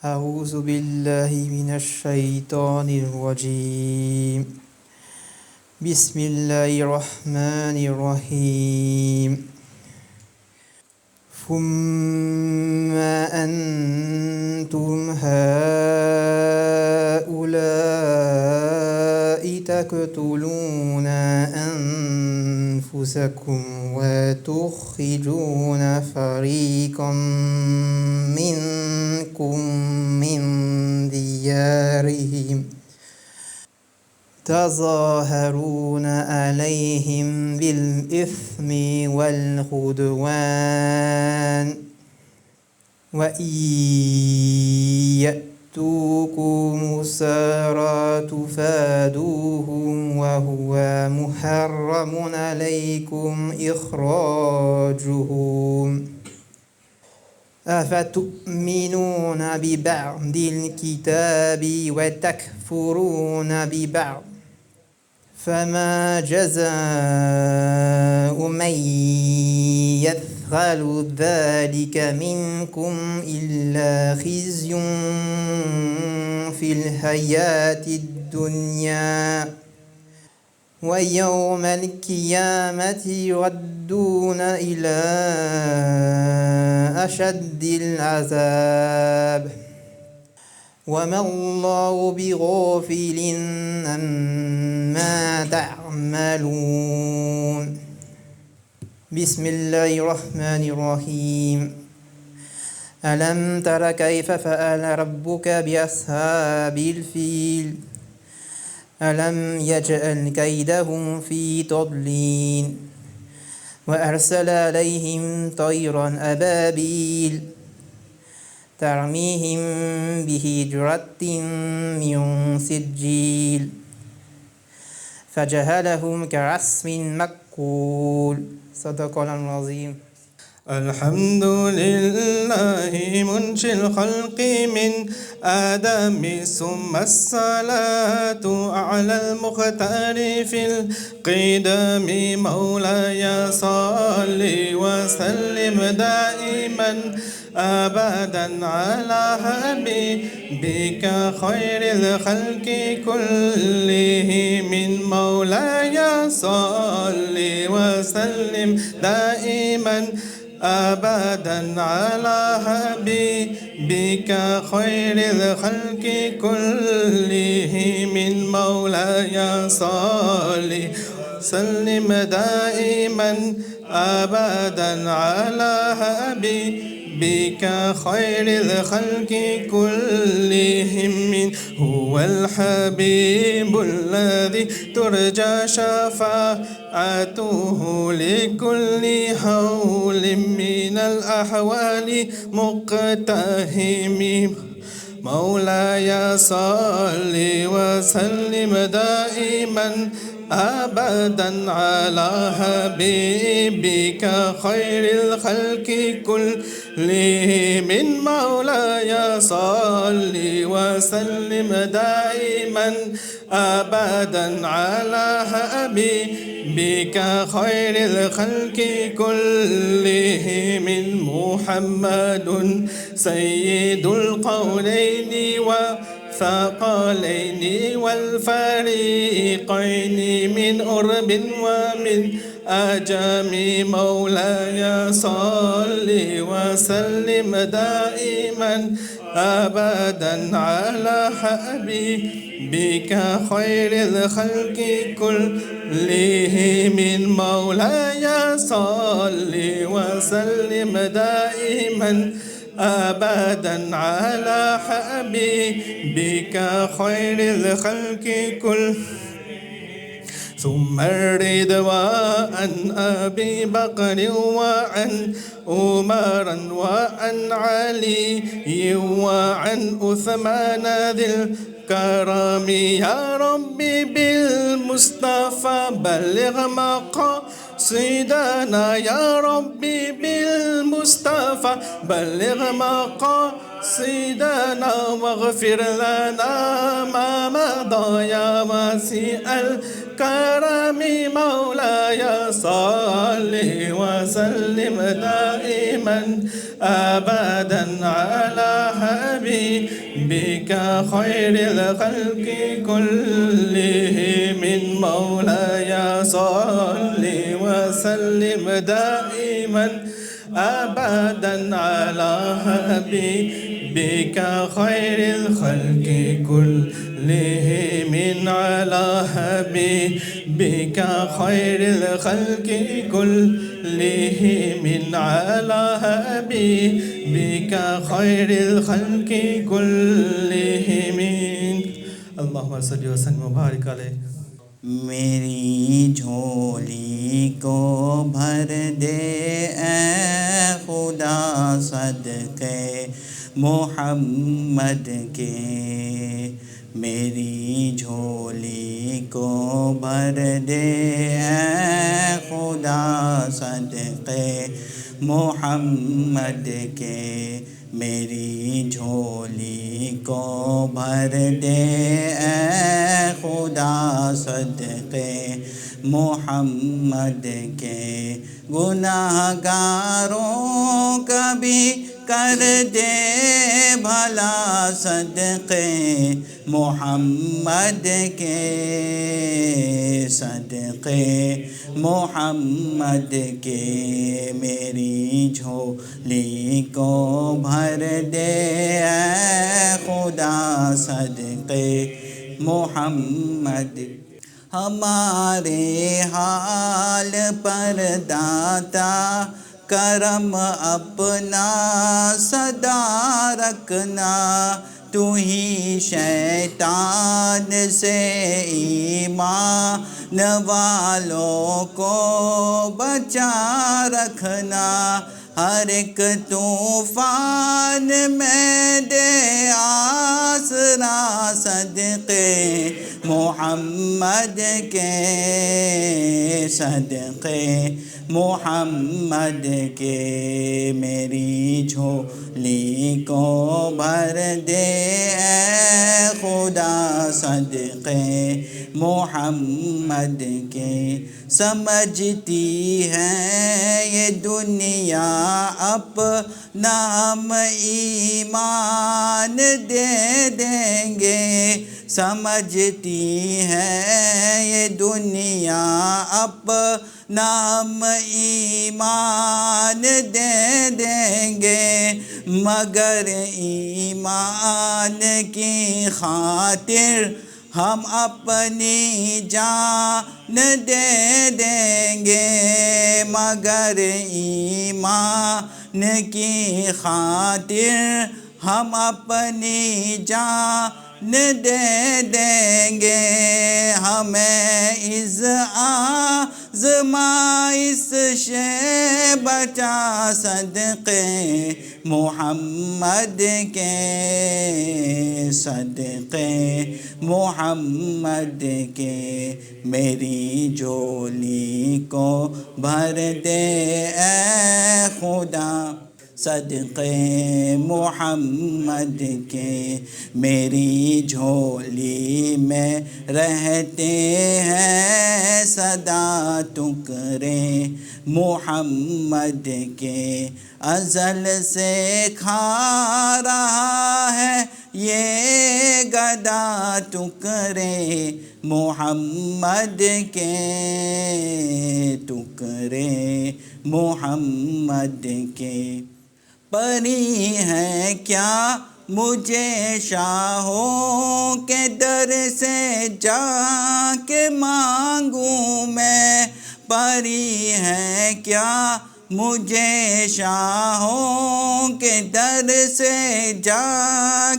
أعوذ بالله من الشيطان الرجيم. بسم الله الرحمن الرحيم. ثم أنتم هؤلاء تقتلون أنفسكم وتخرجون فريقا منكم من ديارهم تظاهرون عليهم بالإثم والعدوان وإن يأتوكم أسارى تفادوهم وهو محرم عليكم إخراجهم أفتؤمنون ببعض الكتاب وتكفرون ببعض فما جزاء من يفعل ذلك منكم إلا خزي في الحياة الدنيا ويوم القيامة يردون إلى أشد العذاب وما الله بغافل عما تعملون. بسم الله الرحمن الرحيم. ألم تر كيف فعل ربك بأصحاب الفيل ألم يجعل كيدهم في تضليل وأرسل عليهم طيرا أبابيل ترميهم بحجارة من سجيل فجعلهم كعصف مأكول. صدق الله العظيم. الحمد لله منشئ الخلق من آدم ثم الصلاة على المختار في القدم مولاي صل وسلم دائما أبدا على حبيبك خير الخلق كلهم مولاي صل وسلم دائما أبدا على حبيبك خير الخلق كلهم مولاي صل وسلم دائما أبدا على حبيبك خير الخلق كلهم هو الحبيب الذي ترجى شفاعته لكل حول من الأحوال مقتهم مولاي صل وسلم دائما أبدا على حبيبك خير الخلق كلهم مولاي صل وسلم دائما أبدا على حبيبك خير الخلق كلهم محمد سيد القولين ثقلين والفريقين من أرب ومن أجم مولاي صل وسلم دائما أبدا على حبيبك خير الخلق كلهم مولاي صل وسلم دائما أبدا على حبيبك خير الخلق كل ثم الرضوان أبي بكر وعن عمر وعن علي وعن عثمان ذي الكرم يا ربي بالمصطفى بلغ مقاصدنا يا ربي بالمصطفى مصطفى بلغ مقاصدنا واغفر لنا ما مضى يا واسع الكرم مولاي صل وسلم دائما أبدا على حبيبك خير الخلق كلهم مولاي صل وسلم دائما أبدا على حبيبك خير الخلق كلهم على حبيبك خير الخلق كلهم على حبيبك خير الخلق كلهم اللهم صل وسلم وبارك عليه. میری جھولی کو بھر دے اے خدا صدقے محمد کے، میری جھولی کو بھر دے اے خدا صدقے محمد کے، میری جھولی کو بھر دے اے خدا صدقے محمد کے، گناہ گاروں کا بھی کر دے بھلا صدقے محمد کے، صدقے محمد کے، میری جھولی کو بھر دے اے خدا صدقے محمد. ہمارے حال پر داتا کرم اپنا صدا رکھنا، تو ہی شیطان سے ایمان والوں کو بچا رکھنا، ہر ایک طوفان میں دے آسرا صدقے محمد کے، صدقے محمد کے، میری جھولی کو بھر دے اے خدا صدقے محمد کے. سمجھتی ہے یہ دنیا اپنا ہم ایمان دے دیں گے، سمجھتی ہے یہ دنیا اپنا ہم ایمان دے دیں گے، مگر ایمان کی خاطر ہم اپنی جان دے دیں گے، مگر ایمان کی خاطر ہم اپنی جان دے دیں گے، ہمیں اس آزمائش سے بچا صدقے محمد کے، صدقے محمد کے، میری جھولی کو بھر دے اے خدا صدقے محمد کے، میری جھولی میں رہتے ہیں صدا ٹکڑے محمد کے، ازل سے کھا رہا ہے یہ گدا ٹکڑے محمد کے، ٹکڑے محمد کے. پری ہے کیا مجھے شاہوں کے در سے جا کے مانگوں میں، پری ہے کیا مجھے شاہوں کے در سے جا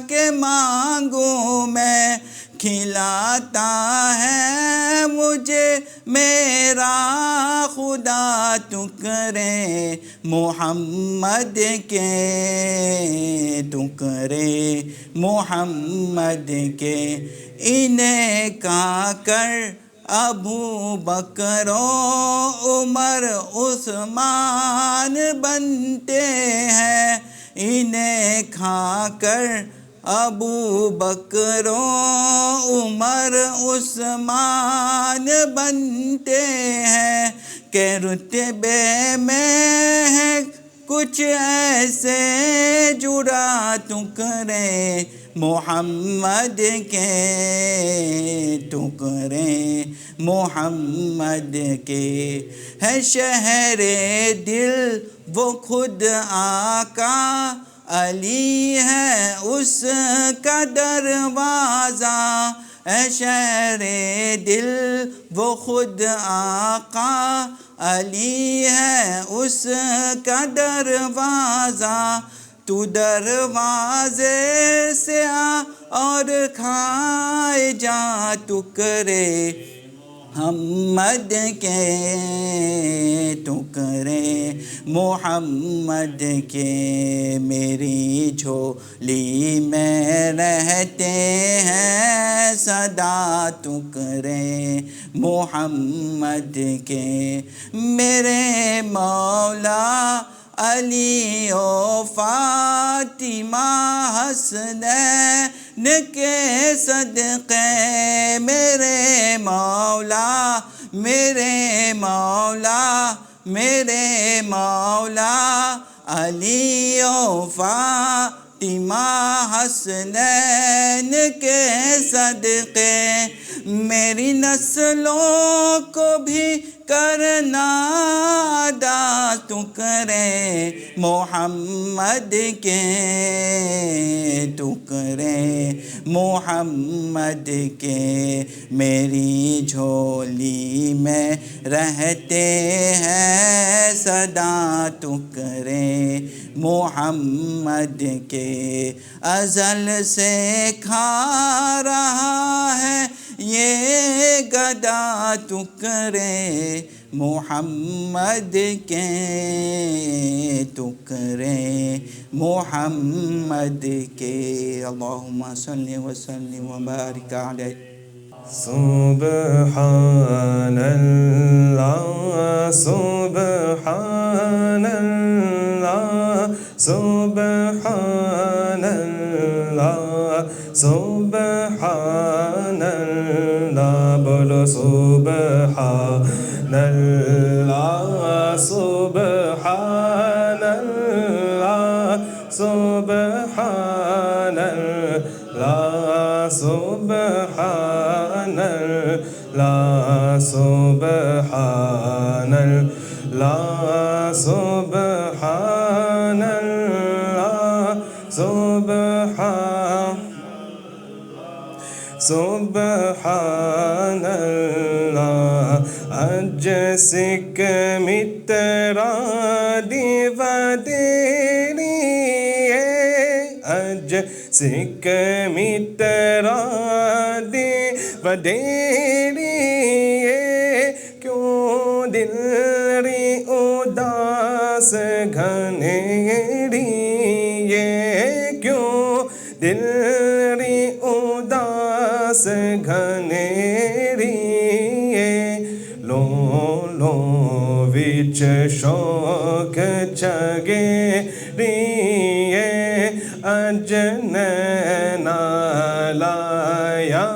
کے مانگوں میں، کھلاتا ہے مجھے میرا خدا ٹکڑے محمد کے، ٹکڑے محمد کے، انہیں کا کر ابو بکر و عمر عثمان بنتے ہیں، انہیں کھا کر ابو بکر و عمر عثمان بنتے ہیں، کہ رتبے میں ہے کچھ ایسے جڑا ٹکرے محمد کے، ٹکرے محمد کے، ہے شہر دل وہ خود آقا، علی ہے اس کا دروازہ، ہے شہر دل وہ خود آقا، علی ہے اس کا دروازہ، تو دروازے سے آ اور کھائے جا ٹکرے محمد کے، ٹکرے محمد کے، میری جھولی میں رہتے ہیں سدا ٹکرے محمد کے، میرے مولا علی و فاطمہ حسنین کے صدقے، میرے مولا، میرے مولا، میرے مولا علی و فاطمہ حسنین کے صدقے، میری نسلوں کو بھی کرنا ادا ٹکرے محمد کے، ٹکرے محمد کے، میری جھولی میں رہتے ہیں سدا ٹکرے محمد کے، ازل سے کھا رہا ہے یہ گدا ٹکرے محمد کے، ٹکرے محمد کے، اللہم صلی وسلم وبارک علیہ۔ سبحان اللہ سبحان اللہ سبحان اللہ سبحان اللہ، بولو سبحان اللہ سبحان اللہ سبحان اللہ سبحان اللہ سبحان اللہ سبحان اللہ سبحان اللہ، اج سکھ مترا دیو دیری اج سکھ مترا دیو دیری کیوں دل ری اداس گھنیری کیوں دل ری اداس گھنیری لو لو وچ شوق چگے ریے اج نینا لایا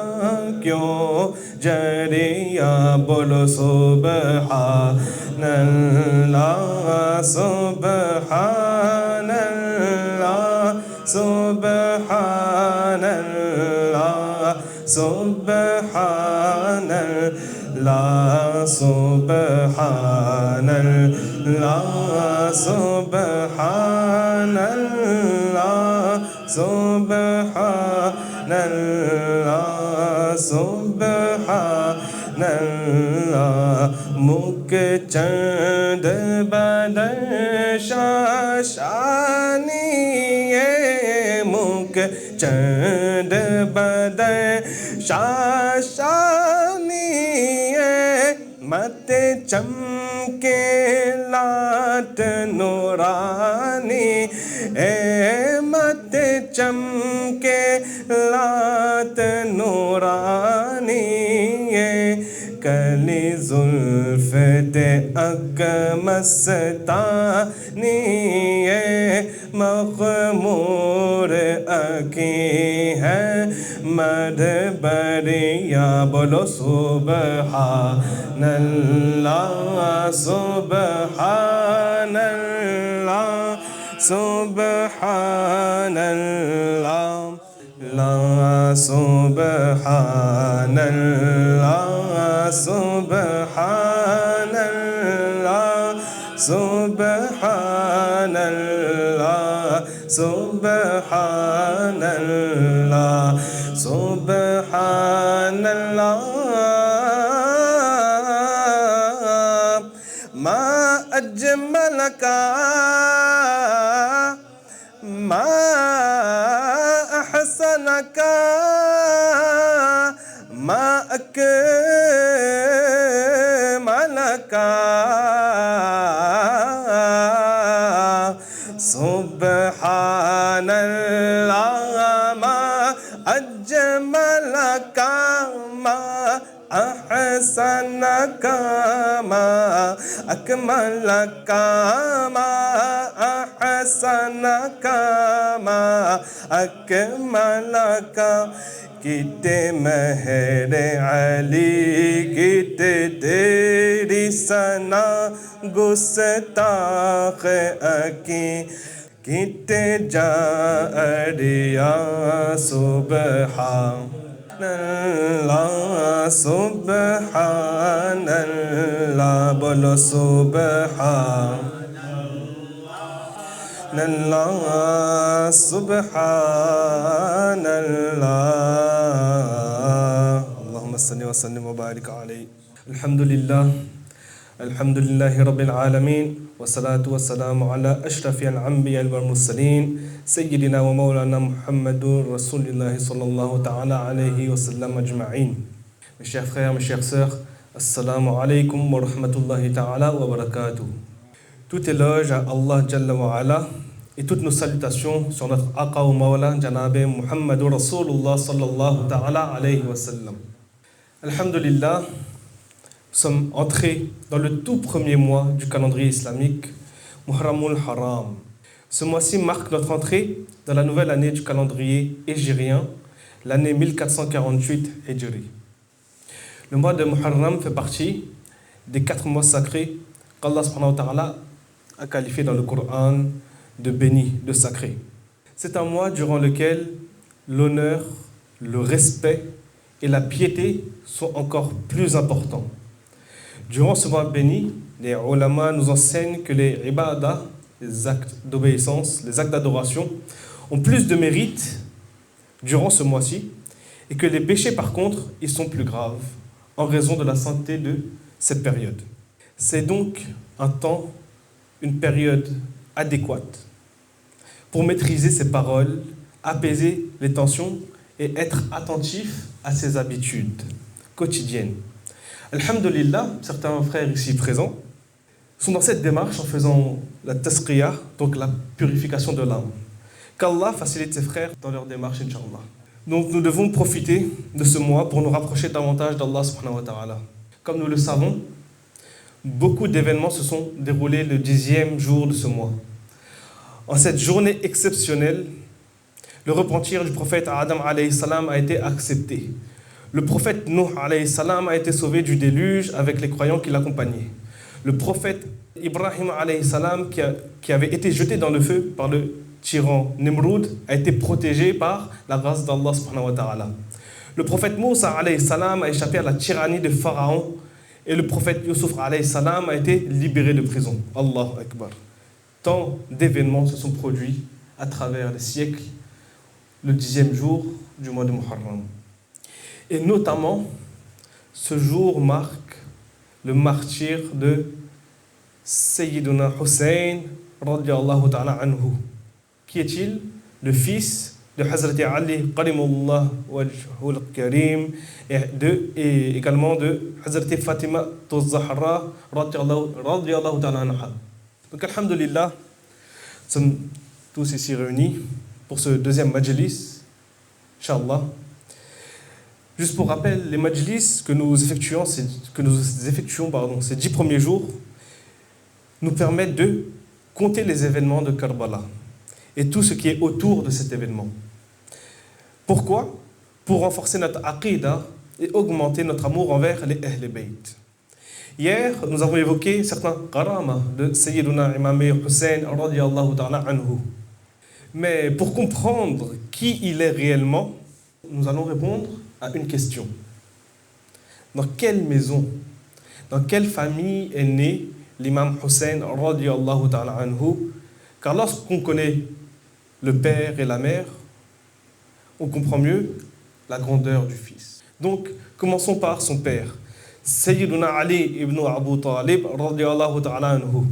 کیوں جریا، بولو سبحان اللہ سبحان اللہ سبحان اللہ سبحان اللہ سبحان اللہ سبحان اللہ سبحان اللہ سبحان اللہ، مک چند بدن شاشانی مک چند بدن شاشانی مت چمکے لات نورانی مت چمکے لات نورانی कली जुल्फ़ते अक मस्तानी ये मखमूर अकी है मधबरिया बोलो सुबहानल्लाह सुबहानल्लाह सुबहानल्लाह ला सुबहानल्लाह सुबहानल्लाह सुबहानल्लाह सुबहानल्लाह सुबहानल्लाह मा अजमलका मा अहसनका मा अकमलका सुबहानल्लाह मा अजमलका मा अहसनका मा अकमलका मा अहसनका मा अकमलका किते महर अली किते तेरी सना गुस्ताख अकी किते जारिया सुबहानल्लाह सुबहानल्लाह बोलो सुबहानल्लाह सुबहानल्लाह अल्लाहुम्मा सल्लि व सल्लिम व बारिक अलैहि अल्हम्दुलिल्लाहि रब्बिल आलमीन वस्सलातु वस्सलामु अला अशरफिल अंबिया वल मुरसलीन सय्यिदिना व मौलाना मुहम्मदुर रसूलुल्लाह सल्लल्लाहु ta'ala alayhi wa sallam ajma'in. Mes chers frères, mes chères sœurs, assalamu alaykum wa rahmatullahi ta'ala wa barakatuh. Tout éloge à Allah Jalla wa Ala et toutes nos salutations sur notre Aqa wa Mawla Janabe Muhammadur Rasulullah sallallahu ta'ala alayhi wa sallam. Alhamdulillah, nous sommes entrés dans le tout premier mois du calendrier islamique, Muharramul Haram. Ce mois-ci marque notre entrée dans la nouvelle année du calendrier hégirien, l'année 1448 Hijri. Le mois de Muharram fait partie des 4 mois sacrés qu'Allah subhanahu wa ta'ala a qualifié dans le Coran de béni, de sacré. C'est un mois durant lequel l'honneur, le respect et la piété sont encore plus importants. Durant ce mois béni, les ulama nous enseignent que les ibadah, les actes d'obéissance, les actes d'adoration, ont plus de mérite durant ce mois-ci et que les péchés, par contre, ils sont plus graves en raison de la sainteté de cette période. C'est donc un temps, une période adéquate pour maîtriser ses paroles, apaiser les tensions et être attentif à ses habitudes quotidiennes. Alhamdulillah, certains frères ici présents sont dans cette démarche en faisant la tasqiyah, donc la purification de l'âme. Qu'Allah facilite ses frères dans leur démarche, Inch'Allah. Donc nous devons profiter de ce mois pour nous rapprocher davantage d'Allah subhanahu wa ta'ala. Comme nous le savons, beaucoup d'événements se sont déroulés le 10e jour de ce mois. En cette journée exceptionnelle, le repentir du prophète Adam alayhi salam a été accepté. Le prophète Nuh alayhi salam a été sauvé du déluge avec les croyants qui l'accompagnaient. Le prophète Ibrahim alayhi salam, qui avait été jeté dans le feu par le tyran Nimrud, a été protégé par la grâce d'Allah subhanahu wa ta'ala. Le prophète Moussa alayhi salam a échappé à la tyrannie de Pharaon et le prophète Yusuf alayhi salam a été libéré de prison. Allahu Akbar. Tant d'événements se sont produits à travers les siècles, le 10e jour du mois de Muharram. Et notamment, ce jour marque le martyre de Sayyiduna Hussein radiyallahu ta'ala anhu. Qui est-il? Le fils de Hazrat Ali qarimullah wajhul karim et également de Hazrat Fatima Tuz-Zahra radiyallahu ta'ala anha. Donc alhamdulillah, nous sommes tous ici réunis pour ce deuxième majlis, Inch'Allah. Juste pour rappel, les majlis que nous effectuons, ces 10 premiers jours, nous permettent de compter les événements de Karbala et tout ce qui est autour de cet événement. Pourquoi ? Pour renforcer notre aqidah et augmenter notre amour envers les Ahl Bayt. Hier, nous avons évoqué certains karama de Sayyiduna Imam Hussein radiyallahu ta'ala anhu. Mais pour comprendre qui il est réellement, nous allons répondre à une question. Dans quelle maison, dans quelle famille est né l'imam Hussein radiyallahu ta'ala anhu? Car lorsqu'on connaît le père et la mère, on comprend mieux la grandeur du fils. Donc, commençons par son père. Sayyiduna Ali ibn Abu Talib radiyallahu ta'ala anhu.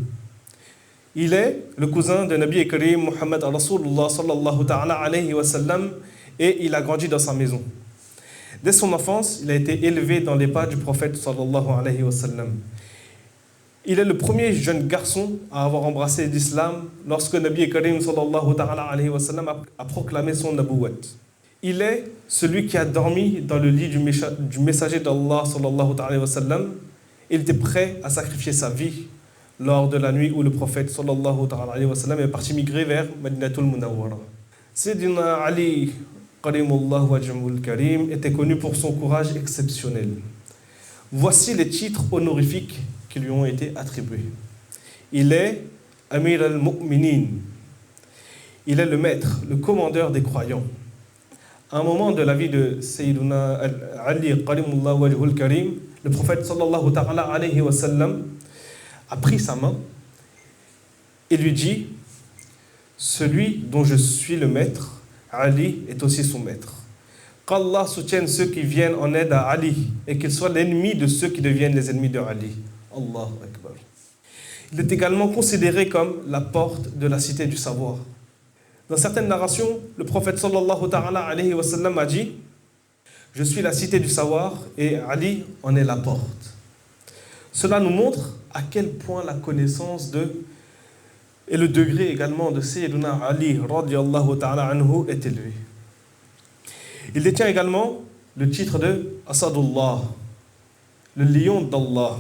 Il est le cousin de Nabi Karim Muhammad Rasulullah sallallahu ta'ala alayhi wa sallam et il a grandi dans sa maison. Dès son enfance, il a été élevé dans les pas du prophète sallallahu alayhi wa sallam. Il est le premier jeune garçon à avoir embrassé l'islam lorsque Nabi Karim sallallahu ta'ala alayhi wa sallam a proclamé son nabuwat. Il est celui qui a dormi dans le lit du messager d'Allah sallallahu alayhi wa sallam. Il était prêt à sacrifier sa vie lors de la nuit où le prophète sallallahu alayhi wa sallam est parti migrer vers Madinatul Munawwara. Sayyidina Ali Karimullah wajhul karim était connu pour son courage exceptionnel. Voici les titres honorifiques qui lui ont été attribués. Il est Amir al-Mu'minin. Il est le maître, le commandeur des croyants. À un moment de la vie de Sayyiduna Ali Karimullah wajhul karim, le prophète sallallahu ta'ala alayhi wa sallam a pris sa main et lui dit: celui dont je suis le maître, Ali est aussi son maître. Qu'Allah soutienne ceux qui viennent en aide à Ali et qu'il soit l'ennemi de ceux qui deviennent les ennemis de Ali. Allahu Akbar. Il est également considéré comme la porte de la cité du savoir. Dans certaines narrations, le prophète sallallahu ta'ala alayhi wa sallam a dit: je suis la cité du savoir et Ali en est la porte. Cela nous montre à quel point la connaissance et le degré également de Sayyiduna Ali radiyallahu ta'ala anhu est élevé. Il détient également le titre de Asadullah, le lion d'Allah,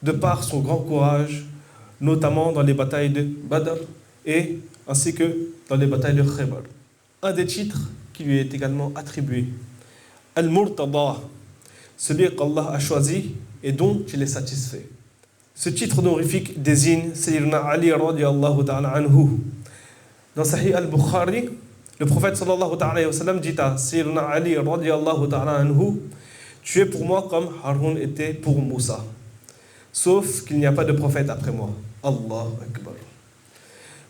de par son grand courage, notamment dans les batailles de Badr ainsi que dans les batailles de Khaybar. Un des titres qui lui est également attribué, Al-Murtada, celui qu'Allah a choisi et dont il est satisfait. Ce titre honorifique désigne Sayyidina Ali radiyallahu ta'ala anhu. Dans Sahih al-Bukhari, le prophète sallallahu ta'ala wa sallam dit à Sayyidina Ali radiyallahu ta'ala anhu: tu es pour moi comme Haroun était pour Moussa, sauf qu'il n'y a pas de prophète après moi. Allahu Akbar.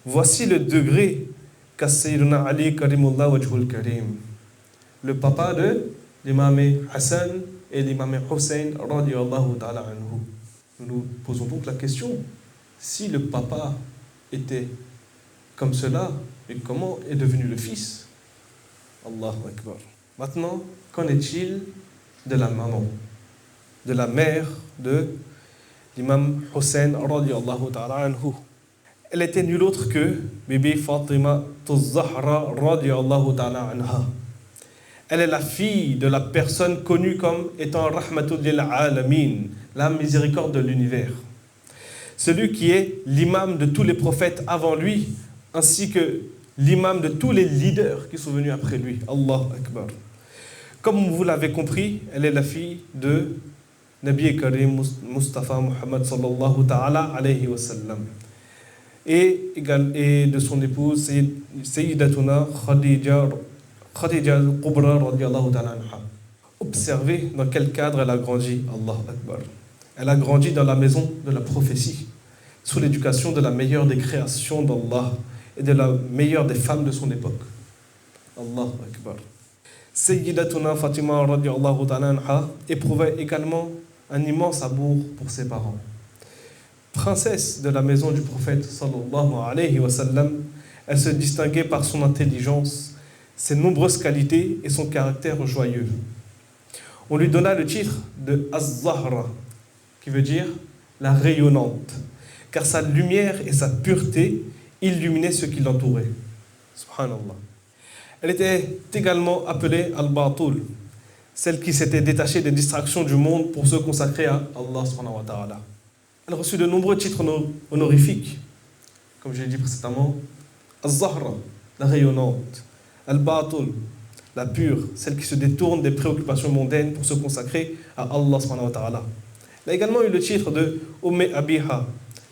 Voici le degré qu'a Sayyidina Ali Karimullah wajhul karim, le papa de l'imam Hassan et l'imam Hussein radiyallahu ta'ala anhu. Nous nous posons donc la question, si le papa était comme cela, et comment est devenu le fils? Allahu Akbar. Maintenant, qu'en est-il de la maman, de la mère de l'imam Hussein radiyallahu ta'ala anhu? Elle était nulle autre que bébé Fatima Zahra radiyallahu ta'ala anha. Elle est la fille de la personne connue comme étant Rahmatul lil Alamin, la miséricorde de l'univers. Celui qui est l'imam de tous les prophètes avant lui, ainsi que l'imam de tous les leaders qui sont venus après lui. Allahu Akbar. Comme vous l'avez compris, elle est la fille de Nabi Karim Mustafa Muhammad sallallahu ta'ala alayhi wa sallam. Et de son épouse Sayyidatuna Khadija al-Kubra radiyallahu ta'ala anha. Observez dans quel cadre elle a grandi. Allahu Akbar. Elle a grandi dans la maison de la prophétie, sous l'éducation de la meilleure des créations d'Allah et de la meilleure des femmes de son époque. Allahu Akbar. Sayyidatuna Fatima radiyallahu ta'ala anha éprouvait également un immense amour pour ses parents. Princesse de la maison du prophète sallallahu alayhi wa sallam, elle se distinguait par son intelligence, ses nombreuses qualités et son caractère joyeux. On lui donna le titre de Az-Zahra, qui veut dire la rayonnante, car sa lumière et sa pureté illuminaient ceux qui l'entouraient. Subhanallah. Elle était également appelée Al-Batul, celle qui s'était détachée des distractions du monde pour se consacrer à Allah subhanahu wa ta'ala. Elle reçut de nombreux titres honorifiques, comme je l'ai dit précédemment, Al-Zahra, la rayonnante, Al-Batul, la pure, celle qui se détourne des préoccupations mondaines pour se consacrer à Allah subhanahu wa ta'ala. Elle a également eu le titre de Abiha,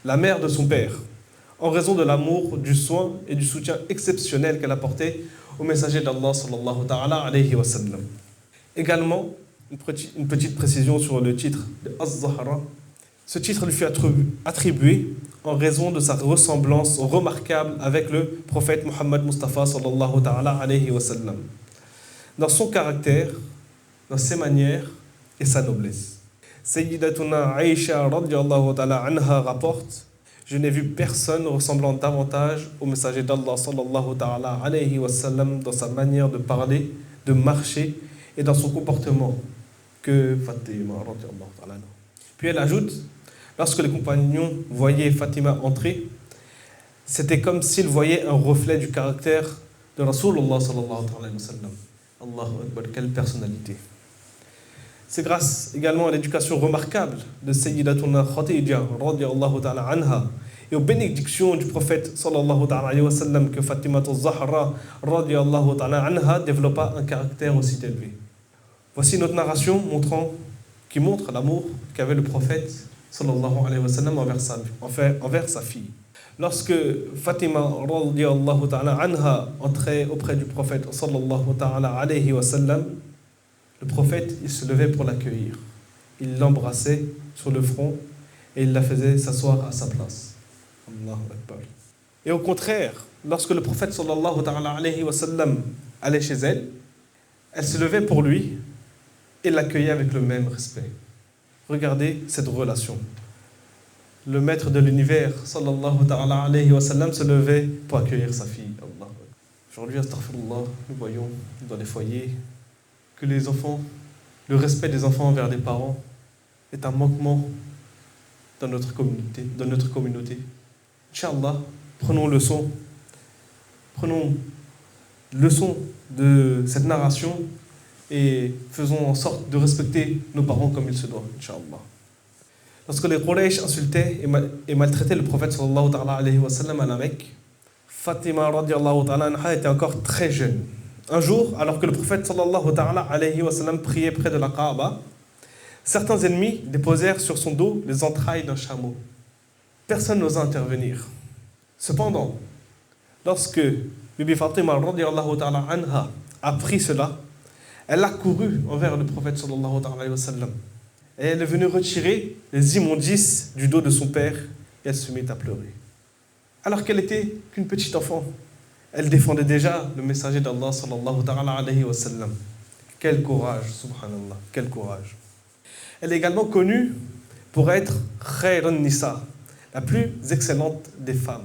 la mère de son père, en raison de l'amour, du soin et du soutien exceptionnel qu'elle apportait au messager d'Allah sallallahu ta'ala alayhi wa sallam. Également, une petite précision sur le titre de Az-Zahra. Ce titre lui fut attribué en raison de sa ressemblance remarquable avec le prophète Muhammad Mustafa sallallahu ta'ala alayhi wa sallam, dans son caractère, dans ses manières et sa noblesse. Sayyidatuna Aïcha radiyallahu ta'ala anha rapporte: je n'ai vu personne ressemblant davantage au messager d'Allah sallallahu ta'ala alayhi wa sallam dans sa manière de parler, de marcher et dans son comportement que Fatima radiyallahu ta'ala anha. Puis elle ajoute: lorsque les compagnons voyaient Fatima entrer, c'était comme s'ils voyaient un reflet du caractère de Rasulullah sallallahu alayhi wa sallam. Allahu Akbar, quelle personnalité! C'est grâce également à l'éducation remarquable de Sayyidatuna Khadija radiyallahu ta'ala anha et aux bénédictions du prophète sallallahu ta'ala alayhi wa sallam que Fatima al-Zahra radiyallahu ta'ala anha développa un caractère aussi élevé. Voici notre narration qui montre l'amour qu'avait le prophète sallallahu alayhi wa sallam envers sa fille. Lorsque Fatima radiyallahu ta'ala anha entrait auprès du prophète sallallahu ta'ala alayhi wa sallam, le prophète, il se levait pour l'accueillir. Il l'embrassait sur le front et il la faisait s'asseoir à sa place. Allahu Akbar. Et au contraire, lorsque le prophète sallallahu ta'ala alayhi wa sallam allait chez elle, elle se levait pour lui et l'accueillait avec le même respect. Regardez cette relation. Le maître de l'univers sallallahu ta'ala alayhi wa sallam se levait pour accueillir sa fille. Allah. Aujourd'hui, astaghfirullah, nous voyons dans les foyers que les enfants, le respect des enfants envers les parents est un manquement dans notre communauté. Inch'Allah, prenons leçon de cette narration et faisons en sorte de respecter nos parents comme il se doit, Inch'Allah. Lorsque les Quraysh insultaient et maltraitaient le prophète sallallahu ta'ala alayhi wa sallam à la Mecque, Fatima radiyallahu ta'ala anha était encore très jeune. Un jour, alors que le prophète sallallahu ta'ala alayhi wa sallam priait près de la Kaaba, certains ennemis déposèrent sur son dos les entrailles d'un chameau. Personne n'osa intervenir. Cependant, lorsque Bibi Fatima radiyallahu ta'ala anha a pris cela, elle a couru envers le prophète sallallahu ta'ala alayhi wa sallam. Et elle est venue retirer les immondices du dos de son père et elle se mit à pleurer. Alors qu'elle était qu'une petite enfant, elle défendait déjà le messager d'Allah sallallahu ta'ala alayhi wa sallam. Quel courage, subhanallah, quel courage. Elle est également connue pour être Khairun Nisa, la plus excellente des femmes.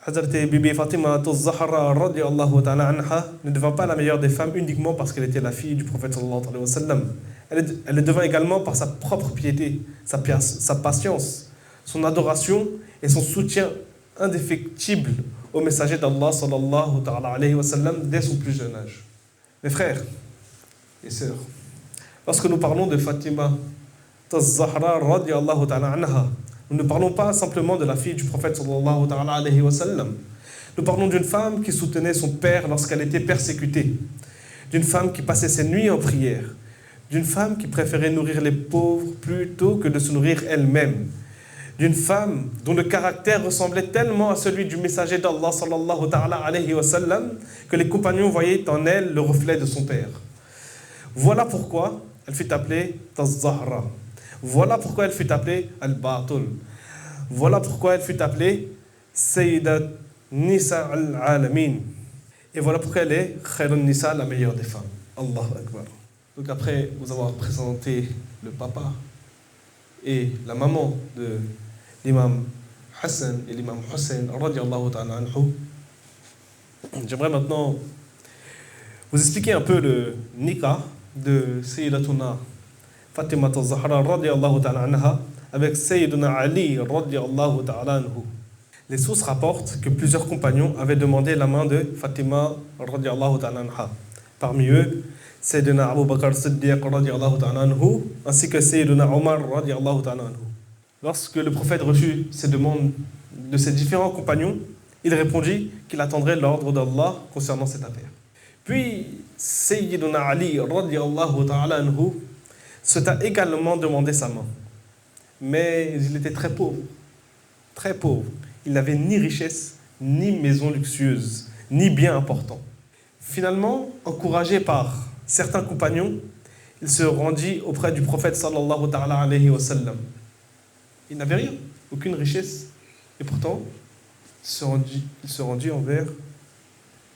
Hazrat Bibi Fatima al-Zahra radiyallahu ta'ala anha ne devint pas la meilleure des femmes uniquement parce qu'elle était la fille du prophète sallallahu alayhi wa sallam. Elle le devint également par sa propre piété, sa patience, son adoration et son soutien indéfectible au messager d'Allah sallallahu ta'ala alayhi wa sallam dès son plus jeune âge. Mes frères et sœurs, lorsque nous parlons de Fatima al-Zahra radiyallahu ta'ala anha, nous ne parlons pas simplement de la fille du prophète sallallahu ta'ala alayhi wa sallam. Nous parlons d'une femme qui soutenait son père lorsqu'elle était persécutée, d'une femme qui passait ses nuits en prière, d'une femme qui préférait nourrir les pauvres plutôt que de se nourrir elle-même, d'une femme dont le caractère ressemblait tellement à celui du messager d'Allah sallallahu ta'ala alayhi wa sallam que les compagnons voyaient en elle le reflet de son père. Voilà pourquoi elle fut appelée Az-Zahra. Voilà pourquoi elle fut appelée Al-Batul. Voilà pourquoi elle fut appelée Sayyidat Nisa al-Alamin. Et voilà pourquoi elle est Khairun Nisa, la meilleure des femmes. Allahu Akbar. Donc après vous avoir présenté le papa et la maman de l'imam Hassan et l'imam Hussein radiyallahu ta'ala anhu, j'aimerais maintenant vous expliquer un peu le nikah de Sayyidatuna Fatima al-Zahra radiyallahu ta'ala anha avec Sayyiduna Ali radiyallahu ta'ala anhu. Les sources rapportent que plusieurs compagnons avaient demandé la main de Fatima radiyallahu ta'ala anha. Parmi eux, Sayyidina Abu Bakr Siddiq radiallahu ta'ala anhu, ainsi que Sayyidina Omar radiallahu ta'ala anhu. Lorsque le prophète reçut ces demandes de ses différents compagnons, il répondit qu'il attendrait l'ordre d'Allah concernant cette affaire. Puis Sayyidina Ali radiallahu ta'ala anhu se t'a également demandé sa main. Mais il était très pauvre, très pauvre. Il n'avait ni richesse, ni maison luxueuse, ni bien important. Finalement, encouragé par certains compagnons, il se rendit auprès du prophète sallallahu ta'ala alayhi wa sallam. Il n'avait rien, aucune richesse. Et pourtant, il se rendit envers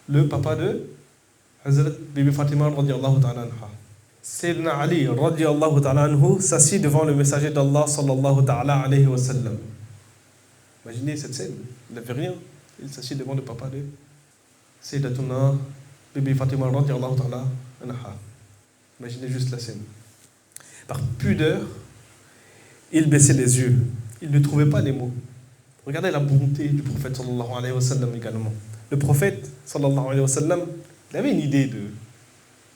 le papa de Hazrat Bibi Fatima radiallahu ta'ala anha. Sayyidina Ali radiallahu ta'ala anhu s'assit devant le messager d'Allah sallallahu ta'ala alayhi wa sallam. Imaginez cette scène, il n'avait rien. Il s'assit devant le papa de Sayyidatuna Bibi Fatima radiallahu ta'ala anha. Imaginez juste la scène. Par pudeur, il baissait les yeux. Il ne trouvait pas les mots. Regardez la bonté du prophète sallallahu alayhi wa sallam également. Le prophète sallallahu alayhi wa sallam, il avait une idée de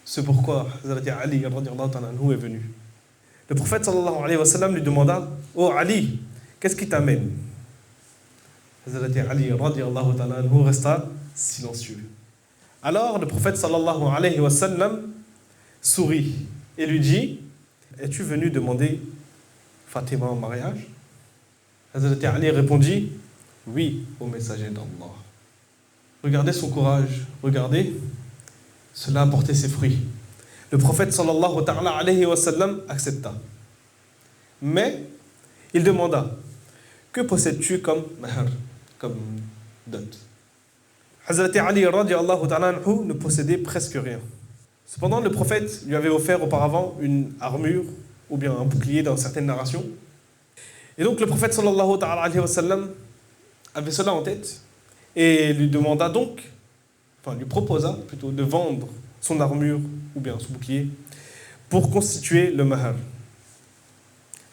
ce pourquoi Hazrat Ali radiallahu ta'ala anhu est venu. Le prophète sallallahu alayhi wa sallam lui demanda: Oh Ali, qu'est-ce qui t'amène? Hazrat Ali radiallahu ta'ala anhu resta silencieux. Alors le prophète sallallahu alayhi wa sallam sourit et lui dit: Es-tu venu demander Fatima en mariage? Hazrat Ali répondit: Oui, au messager d'Allah. Regardez son courage, regardez, cela a porté ses fruits. Le prophète sallallahu ta'ala alayhi wa sallam accepta. Mais il demanda: Que possèdes-tu comme mahr, comme dot? Hazrat Ali radiallahu ta'ala anhu ne possédait presque rien. Cependant, le prophète lui avait offert auparavant une armure ou bien un bouclier dans certaines narrations. Et donc le prophète sallallahu ta'ala alayhi wa sallam avait cela en tête et lui demanda donc, enfin lui proposa plutôt de vendre son armure ou bien son bouclier pour constituer le mahar.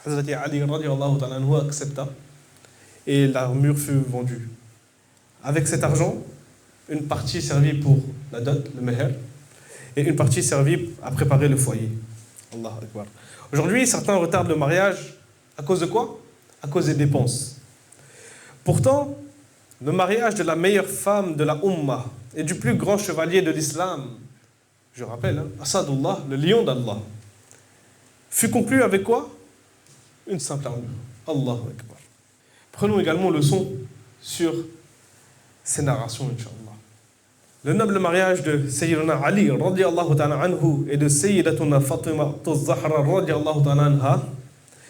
Hazrat Ali radiallahu ta'ala anhu accepta et l'armure fut vendue. Avec cet argent, une partie servit pour la dot, le mahar, et une partie servit à préparer le foyer. Allah Akbar. Aujourd'hui, certains retardent le mariage à cause de quoi? À cause des dépenses. Pourtant, le mariage de la meilleure femme de la Ummah et du plus grand chevalier de l'islam, je rappelle, Asadullah, le lion d'Allah, fut conclu avec quoi? Une simple armure. Allah Akbar. Prenons également leçon sur ces narrations, Inch'Allah. Le noble mariage de Sayyidina Ali radiallahu ta'ala anhu et de Sayyidatuna Fatima az-Zahra radiallahu ta'ala anha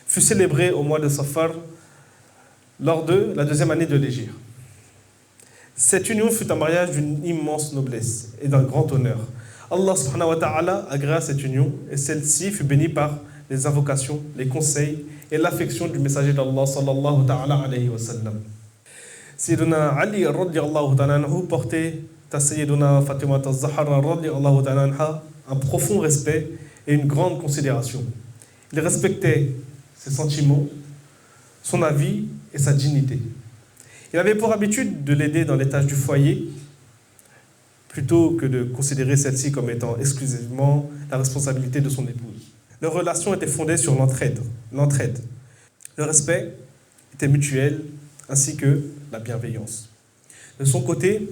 fut célébré au mois de Safar lors de la deuxième année de l'Hégire. Cette union fut un mariage d'une immense noblesse et d'un grand honneur. Allah subhanahu wa ta'ala agréa cette union et celle-ci fut bénie par les invocations, les conseils et l'affection du messager d'Allah sallallahu ta'ala alayhi wa sallam. Sayyidina Ali radiallahu ta'ala anhu portait à Sayyiduna Fatima az-Zahra radiallahu ta'ala anha un profond respect et une grande considération. Il respectait ses sentiments, son avis et sa dignité. Il avait pour habitude de l'aider dans les tâches du foyer plutôt que de considérer celle-ci comme étant exclusivement la responsabilité de son épouse. Leur relation était fondée sur l'entraide. Le respect était mutuel ainsi que la bienveillance. De son côté,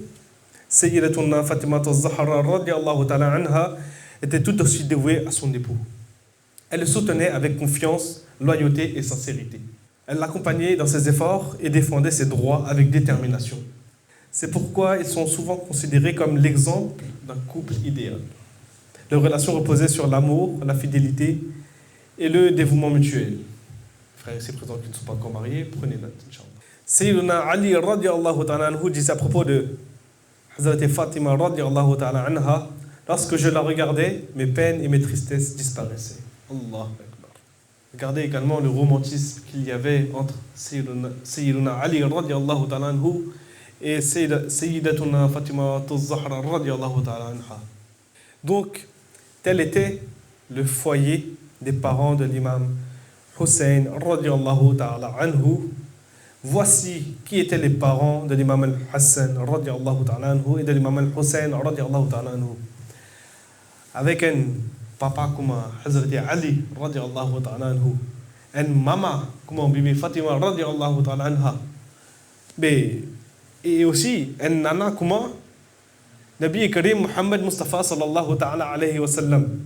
Sayyidatuna Fatima az-Zahra radiallahu ta'ala anha était tout aussi dévouée à son époux. Elle le soutenait avec confiance, loyauté et sincérité. Elle l'accompagnait dans ses efforts et défendait ses droits avec détermination. C'est pourquoi ils sont souvent considérés comme l'exemple d'un couple idéal. Leur relation reposait sur l'amour, la fidélité et le dévouement mutuel. Frères ici présents qui ne sont pas encore mariés, prenez note, Inch'Allah. Sayyiduna Ali radiallahu ta'ala anhu disait à propos de Hazrat Fatima radiallahu ta'ala anha: Lorsque je la regardais, mes peines et mes tristesses disparaissaient. Allah Akbar. Regardez également le romantisme qu'il y avait entre Sayyiduna Ali radiallahu ta'ala anhu et Sayyidatuna Fatima az-Zahra radiallahu ta'ala anha. Donc, tel était le foyer des parents de l'imam Hussein radiallahu ta'ala anhu. Voici qui étaient les parents de l'imam al-Hassan radiallahu ta'ala anhu et de l'imam al-Hussein radiallahu ta'ala anhu. avec un papa comme Hazrat Ali radiallahu ta'ala anhu, une maman comme Bibi Fatima radiallahu ta'ala anha, et aussi une nana comme Nabi Karim Muhammad Mustafa sallallahu ta'ala alayhi wa sallam.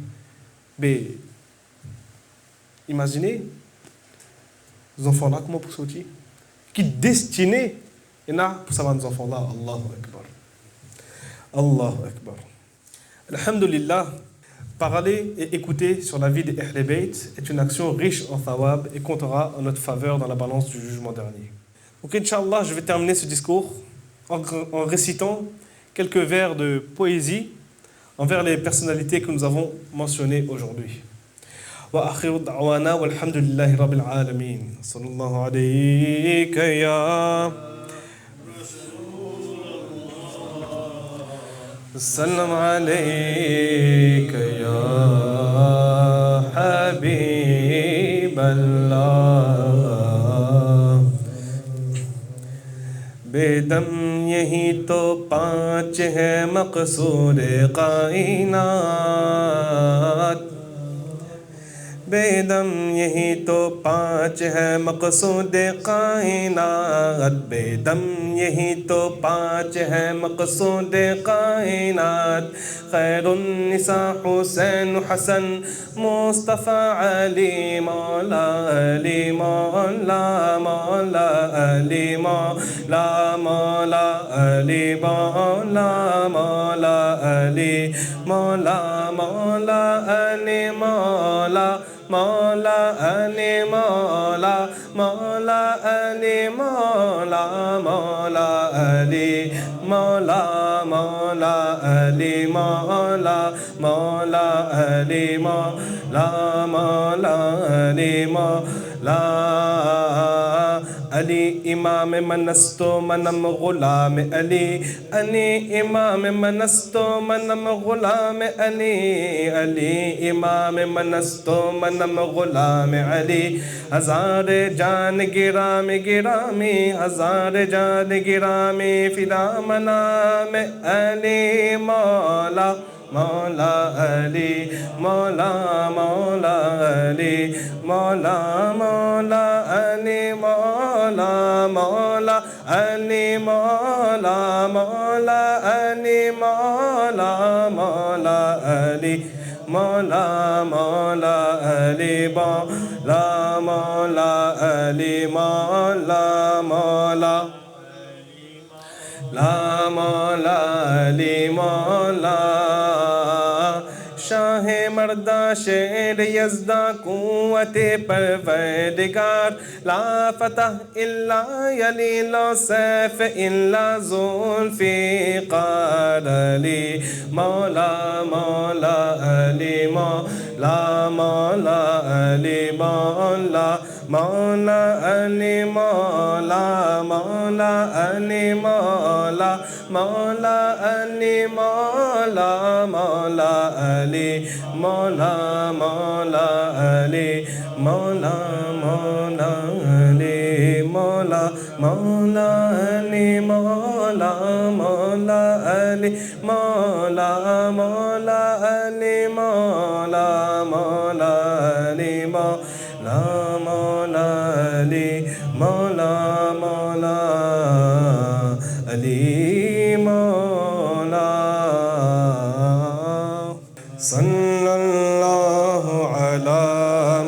Imaginez les enfants-là, comment pour sortir? Qui destiné pour savoir les enfants-là? Allahu Akbar. Allahu Akbar. Alhamdulillah, parler et écouter sur la vie des Ahl Bayt est une action riche en thawab et comptera en notre faveur dans la balance du jugement dernier. Donc, Inch'Allah, je vais terminer ce discours en récitant quelques vers de poésie envers les personnalités que nous avons mentionnées aujourd'hui. وآخر دعوانا والحمد لله رب العالمين صلى الله عليك يا سلم عليك يا حبيب الله बेदम यही तो पांच है मकसूद कायनात बेदम यही तो पांच है मकसूद कायनात बेदम यही तो पांच है मकसूद कायनात खैरुन्निसा हुसैन हसन मुस्तफ़ा अली मौला अली मौला मौला अली मौला मौला अली मौला मौला अली मौला मौला अली मौला मौला अली मौला मौला अली मौला मौला अली मौला मौला अली मौला मौला अली मौला मौला अली मौला अली इमाम मनस्तो मनम गुलाम अली अली इमाम मनस्तो मनम गुलाम अली अली इमाम मनस्तो मनम गुलाम अली हजार जान गिराम गिरामी हजार जान गिरामी फिदा मनाम अली मौला मौला अली मौला मौला अली मौला मौला अली मौला मौला अली मौला मौला अली मौला मौला अली मौला मौला अली मौला मौला अली मौला मौला ला मौला अली मौला शाह मर्दा शेर यज़दा कुव्वत परवरदिगार ला फतह इल्ला अली ला सैफ इल्ला ज़ुल्फ़िकार अली मौला मौला अली मौला मौला अली मौला मौला अली मौला मौला अली मौला मौला अली मौला मौला अली मौला मौला अली मौला मौला अली मौला मौला अली मौला मौला अली मौला मौला अली मौला मौला अली मौला मौला अली मौला मौला अली मौला सल्लल्लाहु अला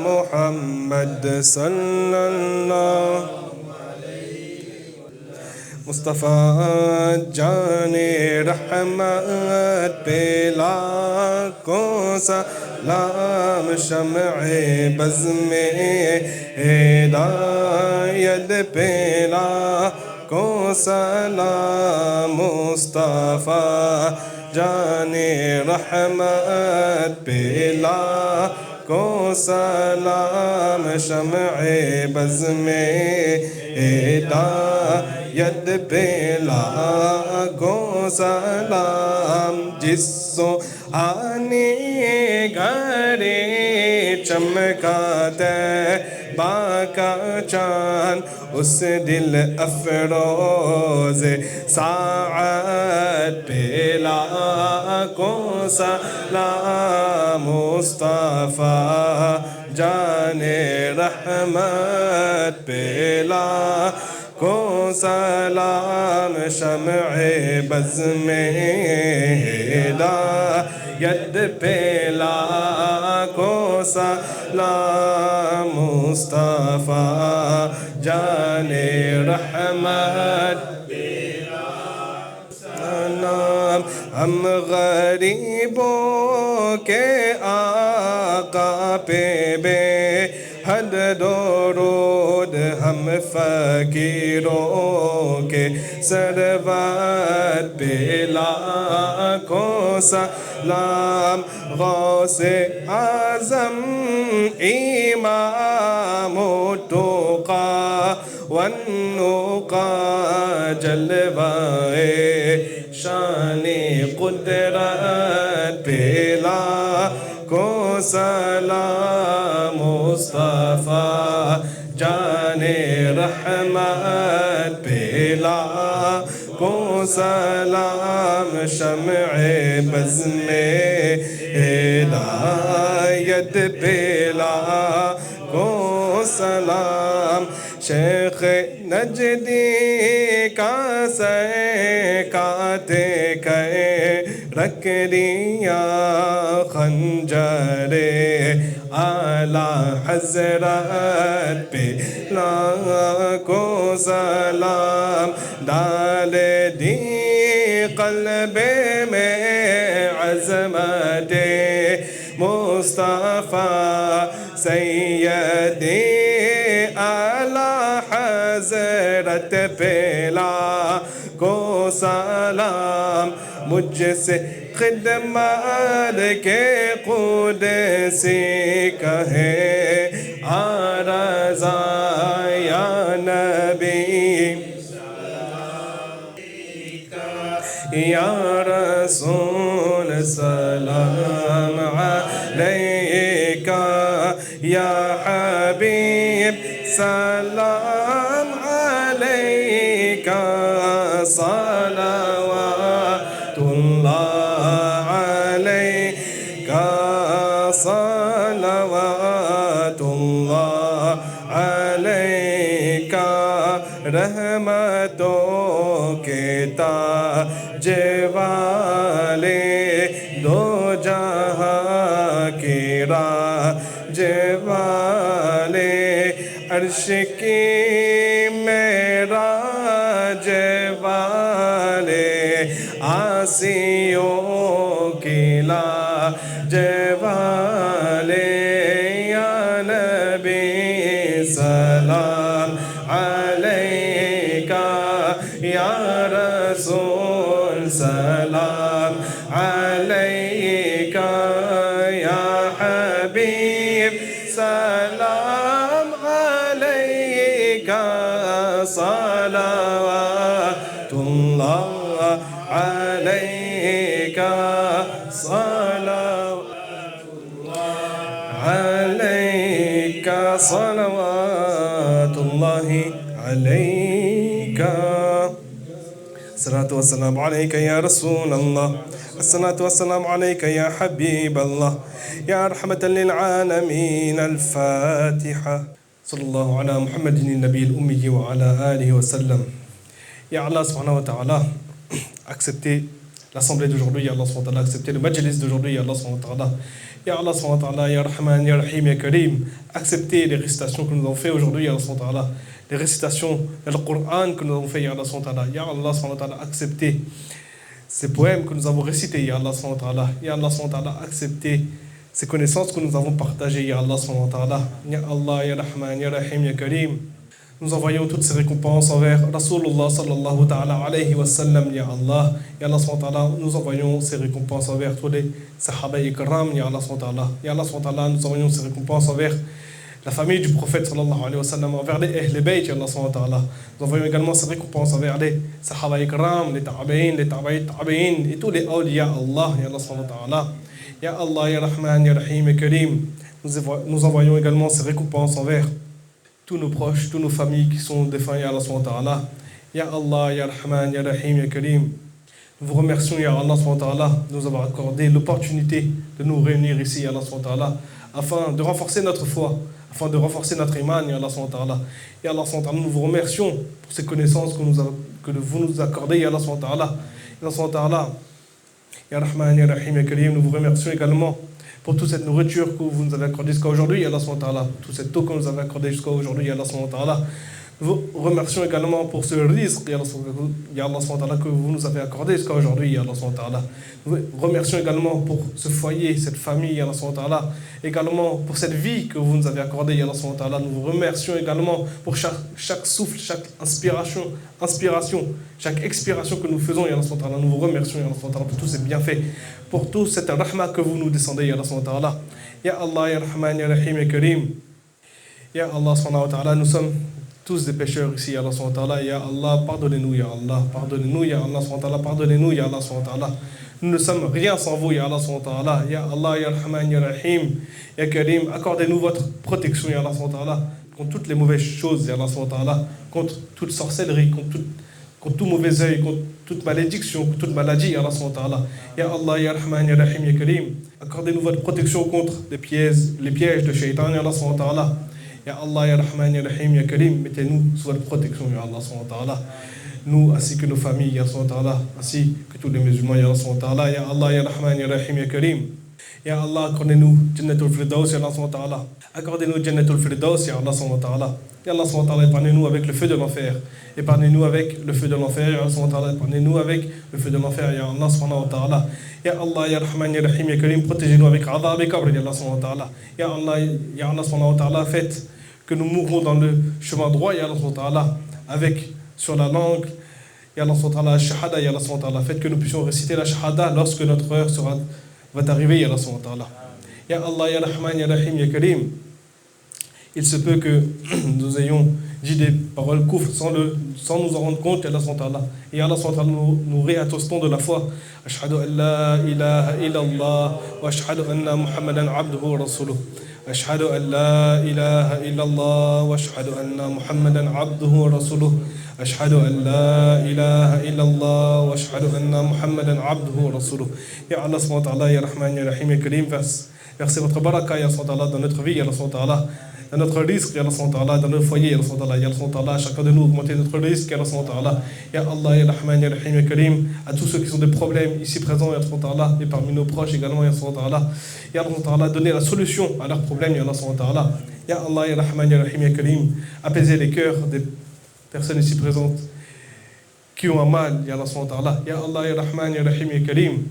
मुहम्मद सल्लल्लाहु मुस्तफ़ा जाने रहमत पे लाखों सलाम शम्ए बज़ में हिदायत पे लाखों सलाम मुस्तफ़ा जाने रहमत पे लाखों सलाम शम्ए बज़ में हिदायत पे लाखों सलाम जिसो आने घरे चमकाते باقا چاند اس دل افروز ساعت پہ لاکھوں سلام مصطفیٰ جان رحمت پہ لاکھوں سلام شمع بز میں ہدایت پہ لاکھوں سلام مصطفیٰ جان رحمت نام ہم غریبوں کے آقا پہ بے حد درود ہم فقیروں کے سرور پہ لاکھوں سلام غوث اعظم امام التقیٰ والنقیٰ جلوائے شان قدرت پہ لاکھوں سلام مصطفیٰ جان رحمت پہ لاکھوں سلام شمع بز میں ہدایت پہ لاکھوں سلام شیخ نجدی کا سیکاتے کہے رکھ دیا خنجر اعلیٰ حضرت پہ لاکھوں سلام ڈال دی قلب میں عظمت مصطفیٰ سیدی اعلیٰ حضرت پہ لاکھوں سلام مجھ سے خدمت کے قدسی کہے آرزا یا نبی یا رسول سلام علیکہ یا حبیب سلام علیکہ صلوات اللہ علیکہ صلوات اللہ علیکہ رحمتوں کے تاج والے دو جہاں کی راج والے عرش کی معراج والے آسیوں کی لاج والے یا نبی سلام علیکہ یا رسول سلام علیکہ یا حبیب سلام علیکہ صلوات اللہ علیکہ صلوات اللہ علیکہ صلوات اللہ علیکہ الصلاة والسلام عليك يا رسول الله الصلاة والسلام عليك يا حبيب الله يا رحمة للعالمين الفاتحة صلى الله على محمد النبي الأمي وعلى آله وسلم. Ya Allah subhanahu wa ta'ala, acceptez l'assemblée d'aujourd'hui, Ya Allah subhanahu wa ta'ala, acceptez le majlis d'aujourd'hui, Ya Allah subhanahu wa ta'ala. Ya Allah subhanahu wa ta'ala, Ya Rahman, Ya Rahim, Ya Karim, acceptez les récitations que nous avons fait aujourd'hui, Ya Allah subhanahu wa ta'ala. Les récitations du Coran que nous avons fait, Ya Allah subhanahu wa ta'ala. Ya Allah subhanahu wa ta'ala, acceptez ces poèmes que nous avons récités, Ya Allah subhanahu wa ta'ala. Ya Allah subhanahu wa ta'ala, acceptez ces connaissances que nous avons partagées, Ya Allah subhanahu wa ta'ala. Ya Allah, Ya Rahman, Ya Rahim, Ya Karim. Nous envoyons toutes ces récompenses envers Rasulullah sallallahu ta'ala alayhi wa sallam, Ya Allah. Ya Allah subhanahu wa ta'ala, nous envoyons ces récompenses envers tous les sahaba ikram, Ya Allah subhanahu wa ta'ala. Ya Allah subhanahu wa ta'ala, nous envoyons ces récompenses envers la famille du prophète sallallahu alayhi wa sallam, envers les Ahl Bayt, Ya Allah subhanahu wa ta'ala. Nous envoyons également ces récompenses envers les sahaba ikram, les tabi'in, les tabi'in et tous les awliya Allah, Ya Allah subhanahu wa ta'ala. Ya Allah, Ya Rahman, Ya Rahim, Ya Karim. Nous envoyons également ces récompenses envers tous nos proches, toutes nos familles qui sont défunts, Ya Allah subhanahu wa ta'ala. Ya Allah, Ya Rahman, Ya Rahim, Ya Karim. Nous vous remercions, Ya Allah subhanahu wa ta'ala, de nous avoir accordé l'opportunité de nous réunir ici, Ya Allah subhanahu wa ta'ala, afin de renforcer notre foi, afin de renforcer notre iman, Ya Allah subhanahu wa ta'ala. Ya Allah subhanahu wa ta'ala, nous vous remercions pour ces connaissances que vous nous accordez, Ya Allah subhanahu wa ta'ala. Ya Allah subhanahu wa ta'ala, Ya Rahman, Ya Rahim, Ya Karim. Nous vous remercions également pour toute cette nourriture que vous nous avez accordée jusqu'à aujourd'hui, Ya Allah subhanahu wa ta'ala, toute cette eau que vous nous avez accordée jusqu'à aujourd'hui, Ya Allah subhanahu wa ta'ala. Nous vous remercions également pour ce risque, Ya Allah subhanahu wa ta'ala, que vous nous avez accordé jusqu'à aujourd'hui, Ya Allah subhanahu wa ta'ala. Nous vous remercions également pour ce foyer, cette famille, Ya Allah subhanahu wa ta'ala. Également pour cette vie que vous nous avez accordée, Ya Allah subhanahu wa ta'ala. Nous vous remercions également pour chaque souffle, chaque inspiration, chaque expiration que nous faisons, Ya Allah subhanahu wa ta'ala. Nous vous remercions, Ya Allah subhanahu wa ta'ala, pour tous ces bienfaits, pour tout cette rahma que vous nous descendez, Ya Allah subhanahu wa ta'ala. Ya Allah, Ya Rahman, Ya Rahim, Ya Karim. Ya Allah subhanahu wa ta'ala, nous sommes tous des pécheurs ici, Ya Allah subhanahu wa ta'ala. Ya Allah, pardonnez-nous, Ya Allah, pardonnez-nous, Ya Allah subhanahu wa ta'ala, pardonnez-nous, Ya Allah subhanahu wa ta'ala. Nous ne sommes rien sans vous, Ya Allah subhanahu wa ta'ala. Ya Allah, Ya Rahman, Ya Rahim, Ya Karim, accordez-nous votre protection, Ya Allah subhanahu wa ta'ala, contre toutes les mauvaises choses, Ya Allah subhanahu wa ta'ala, contre toute sorcellerie, contre tout mauvais œil, contre toute malédiction, contre toute maladie, Ya Allah subhanahu wa ta'ala. Ya Allah, Ya Rahman, Ya Rahim, Ya Karim, accordez-nous votre protection contre les pièges de Shaitan, Ya Allah subhanahu wa ta'ala. Ya Allah, Ya Rahman, Ya Rahim, Ya Karim, mettez-nous sous votre protection, Ya Allah subhanahu wa ta'ala. Nous, ainsi que nos familles, Ya Allah subhanahu wa ta'ala, ainsi que tous les musulmans, Ya Allah subhanahu wa ta'ala. Ya Allah, Ya Rahman, Ya Rahim, Ya Karim. Ya Allah, accordez-nous Jannatul Firdaus, Ya Allah subhanahu wa ta'ala. Accordez-nous Jannatul Firdaus, Ya Allah subhanahu wa ta'ala. Ya Allah subhanahu wa ta'ala, épargnez-nous avec le feu de l'enfer. Épargnez-nous avec le feu de l'enfer, Ya Allah subhanahu wa ta'ala. Épargnez-nous avec le feu de l'enfer, Ya Allah subhanahu wa ta'ala. Ya Allah, Ya Rahman, Ya Rahim, Ya Karim, protégez-nous avec Adab et Qabr, Ya Allah subhanahu wa ta'ala. Ya Allah subhanahu wa ta'ala, faites que nous mourrons dans le chemin droit, Ya Allah subhanahu wa ta'ala, avec sur la langue, Ya Allah subhanahu wa ta'ala, shahada, Ya Allah subhanahu wa ta'ala. Faites que nous puissions réciter la shahada lorsque notre heure va arriver, Ya Allah subhanahu wa ta'ala. Ya Allah, Ya Rahman, Ya Rahim, Ya Karim. Il se peut que nous ayons dit des paroles kufr sans nous en rendre compte, Ya Allah subhanahu wa ta'ala. Et Ya Allah subhanahu wa ta'ala, nous réattestons de la foi. Ashhadu an la ilaha illallah wa ashhadu anna Muhammadan abduhu wa rasuluh. أشهد أن لا إله إلا الله وأشهد أن محمدا عبده ورسوله أشهد أن لا إله إلا الله وأشهد أن محمدا عبده ورسوله. Ya Allah subhanahu wa ta'ala, Ya Rahman, Ya Rahim, Ya Karim, versez votre baraka, Ya Allah subhanahu wa ta'ala, dans notre vie, Ya Allah subhanahu wa ta'ala, dans notre risque, Ya Allah subhanahu wa ta'ala, dans nos foyers, Ya Allah subhanahu wa ta'ala, Ya Allah subhanahu wa ta'ala, chacun de nous augmenter notre risque, Ya Allah subhanahu wa ta'ala. Ya Allah, Ya Rahman, Ya Rahim, Ya Karim, à tous ceux qui ont des problèmes ici présents, Ya Allah subhanahu wa ta'ala, et parmi nos proches également, Ya Allah subhanahu wa ta'ala. Ya Allah subhanahu wa ta'ala, donner la solution à leurs problèmes, Ya Allah subhanahu wa ta'ala. Ya Allah, Ya Rahman, Ya Rahim, Ya Karim, apaiser les cœurs des personnes ici présentes qui ont un mal, Ya Allah subhanahu wa ta'ala. Ya Allah, Ya Rahman, Ya Rahim, Ya Karim,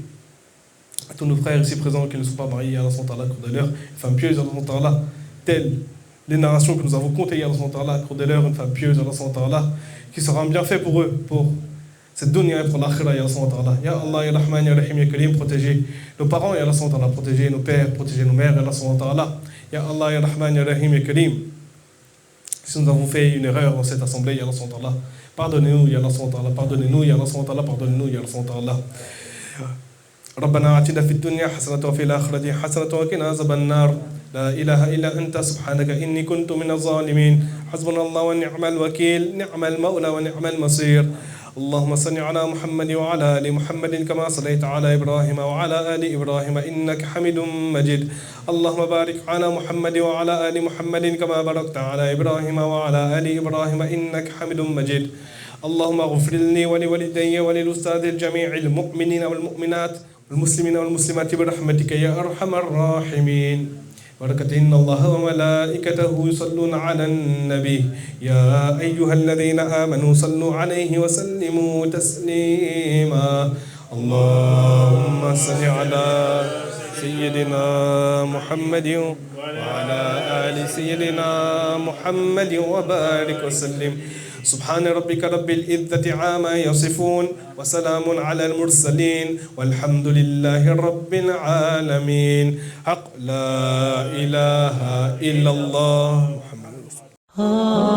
à tous nos frères ici présents qui ne sont pas mariés, Ya Allah subhanahu wa ta'ala, accorde-leur une femme pieuse, Ya Allah subhanahu wa ta'ala, telle les narrations que nous avons contées, Ya Allah subhanahu wa ta'ala, accordez-leur une femme pieuse, Ya Allah subhanahu wa ta'ala, qui sera un bienfait pour eux, pour cette dunya et pour l'akhira, Ya Allah subhanahu wa ta'ala. Ya Allah, Ya Rahman, Ya Rahim, Ya Karim, protégez nos parents, Ya Allah subhanahu wa ta'ala, protégez nos pères, protégez nos mères, Ya Allah subhanahu wa ta'ala. Ya Allah, Ya Rahman, Ya Rahim, Ya Karim. Si nous avons fait une erreur dans cette assemblée, Ya Allah subhanahu wa ta'ala, pardonnez-nous, Ya Allah subhanahu wa ta'ala, pardonnez-nous, Ya Allah subhanahu wa ta'ala, pardonnez-nous, Ya Allah subhanahu wa ta'ala. ربنا آتنا في الدنيا حسنة وفي الآخرة حسنة وقنا عذاب النار لا إله إلا أنت سبحانك إني كنت من الظالمين حسبنا الله ونعم الوكيل نعم المولى ونعم المصير اللهم صل على محمد وعلى آل محمد كما صليت على إبراهيم وعلى آل إبراهيم إنك حميد مجيد اللهم بارك على محمد وعلى آل محمد كما باركت على إبراهيم وعلى آل إبراهيم إنك حميد مجيد اللهم اغفر لي ولوالدي وللأستاذ الجميع المؤمنين والمؤمنات والمسلمين والمسلمات برحمتك يا أرحم الراحمين بركة إن الله وملائكته يصلون على النبي يا أيها الذين آمنوا صلوا عليه وسلموا تسليما اللهم صل على سيدنا محمد وعلى آل سيدنا محمد وبارك وسلم سبحان ربك رب العزة عما يصفون وسلام على المرسلين والحمد لله رب العالمين حق لا إله إلا الله محمد رسول الله